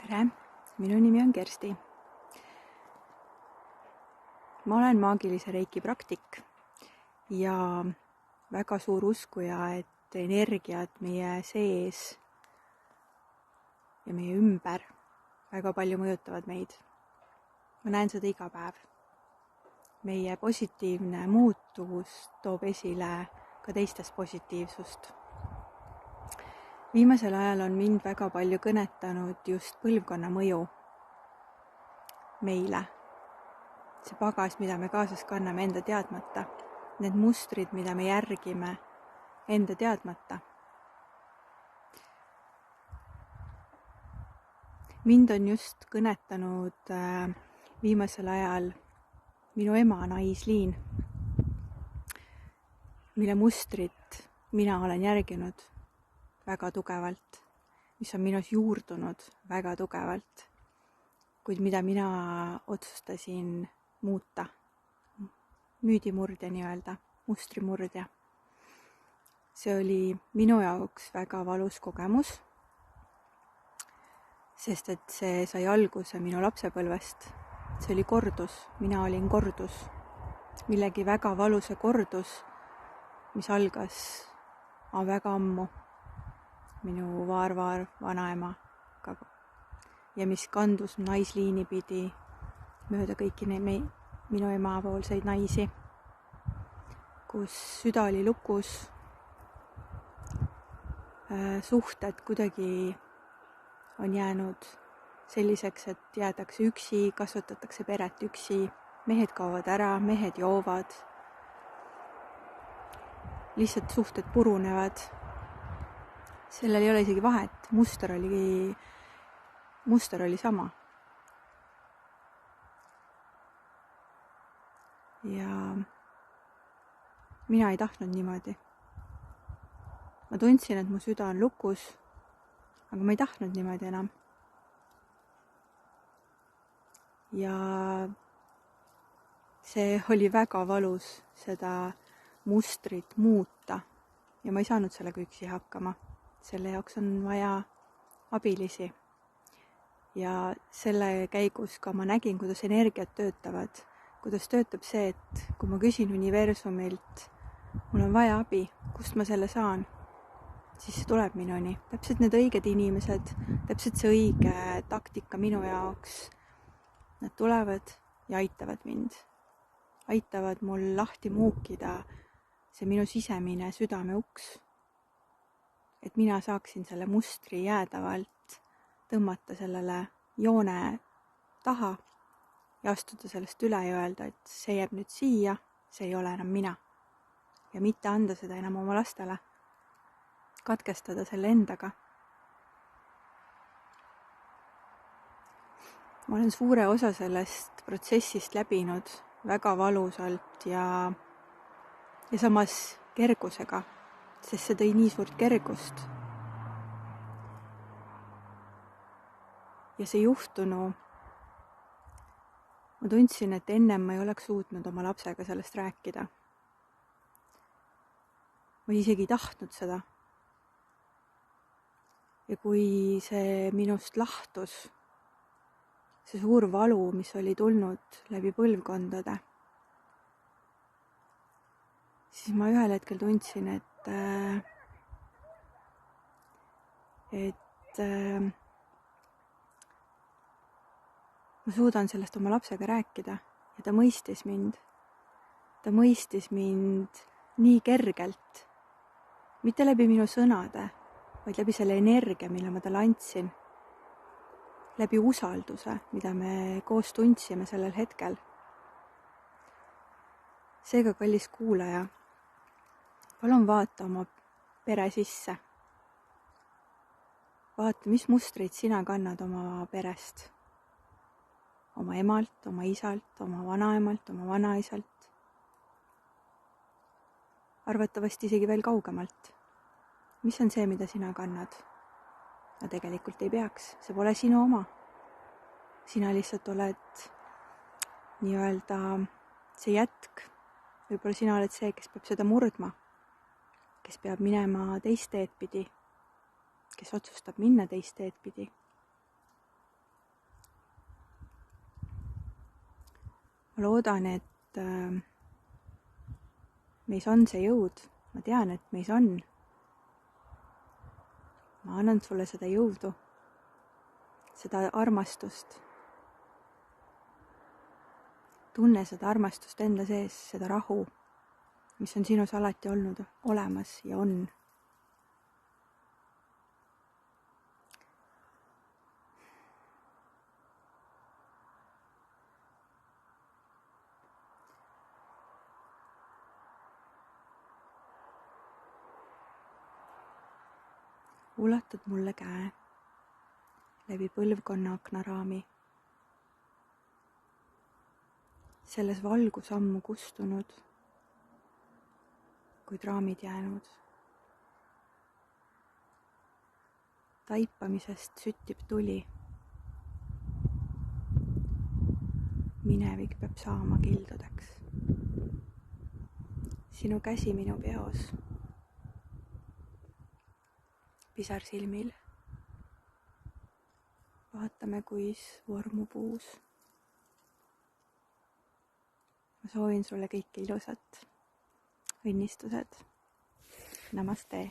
Tere, minu nimi on Kersti. Ma olen maagilise reiki praktik ja väga suur uskuja, et energiad meie sees ja meie ümber väga palju mõjutavad meid. Ma näen seda iga päev. Meie positiivne muutus toob esile ka teistes positiivsust. Viimasel ajal on mind väga palju kõnetanud just põlvkonna mõju meile. See pagas, mida me kaasas kanname enda teadmata. Need mustrid, mida me järgime enda teadmata. Mind on just kõnetanud viimasel ajal minu ema naisliin, mille mustrit mina olen järginud väga tugevalt, mis on minus juurdunud väga tugevalt, kuid mida mina otsustasin muuta. Müüdimurdja nii-öelda, mustrimurdja. See oli minu jaoks väga valus kogemus, sest et see sai alguse minu lapsepõlvest. See oli kordus, mina olin kordus, millegi väga valusa kordus, mis algas väga ammu minu vaarvaar vanaemaga ja mis kandus naisliini pidi mööda kõiki minu ema poolseid naisi, kus süda oli lukus, suhted kuidagi on jäänud selliseks, et jäädakse üksi, kasvatatakse peret üksi, mehed kaovad ära, mehed joovad, lihtsalt suhted purunevad. Sellel ei ole isegi vahet, muster oli sama. Ja mina ei tahtnud niimoodi. Ma tundsin, et mu süda on lukus, aga ma ei tahtnud niimoodi enam. Ja see oli väga valus seda mustrit muuta ja ma ei saanud sellega üksi hakkama. Selle jaoks on vaja abilisi. Ja selle käigus ka ma nägin, kuidas energiat töötavad. Kuidas töötab see, et kui ma küsin universumilt, mul on vaja abi, kust ma selle saan, siis see tuleb minuni. Täpselt need õiged inimesed, täpselt see õige taktika minu jaoks. Nad tulevad ja aitavad mind. Aitavad mul lahti muukida see minu sisemine südame uks. Et mina saaksin selle mustri jäädavalt tõmmata sellele joone taha ja astuda sellest üle ja öelda, et see jääb nüüd siia, see ei ole enam mina. Ja mitte anda seda enam oma lastele. Katkestada selle endaga. Ma olen suure osa sellest protsessist läbinud väga valusalt ja samas kergusega, sest see tõi nii suurt kergust. Ja see juhtunu, ma tundsin, et ennem ma ei oleks suutnud oma lapsega sellest rääkida. Ma isegi ei tahtnud seda. Ja kui see minust lahtus, see suur valu, mis oli tulnud läbi põlvkondade, siis ma ühel hetkel tundsin, et ma suudan sellest oma lapsega rääkida ja ta mõistis mind. Ta mõistis mind nii kergelt, mitte läbi minu sõnade, vaid läbi selle energia, mille ma talle andsin. Läbi usalduse, mida me koos tundsime sellel hetkel. Seega, kallis kuulaja, palun vaata oma pere sisse. Vaata, mis mustreid sina kannad oma perest. Oma emalt, oma isalt, oma vanaemalt, oma vanaisalt. Arvatavasti isegi veel kaugemalt. Mis on see, mida sina kannad? No tegelikult ei peaks, see pole sinu oma. Sina lihtsalt oled nii-öelda see jätk. Võib-olla sina oled see, kes peab seda murdma, kes peab minema teist teed pidi, kes otsustab minna teist teed pidi. ma loodan, et meis on see jõud, ma tean, et meis on. Ma annan sulle seda jõudu, seda armastust. Tunne seda armastust enda sees, seda rahu, mis on sinus alati olnud olemas ja on. Ulatad mulle käe läbi põlvkonna aknaraami. Selles valgus ammu kustunud, kuid raamid jäänud. Taipamisest süttib tuli. Minevik peab saama kildudeks. Sinu käsi minu peos. Pisar silmil. Vaatame, kuis vormub uus. Ma soovin sulle kõike ilusat. Õnnistused. Namaste.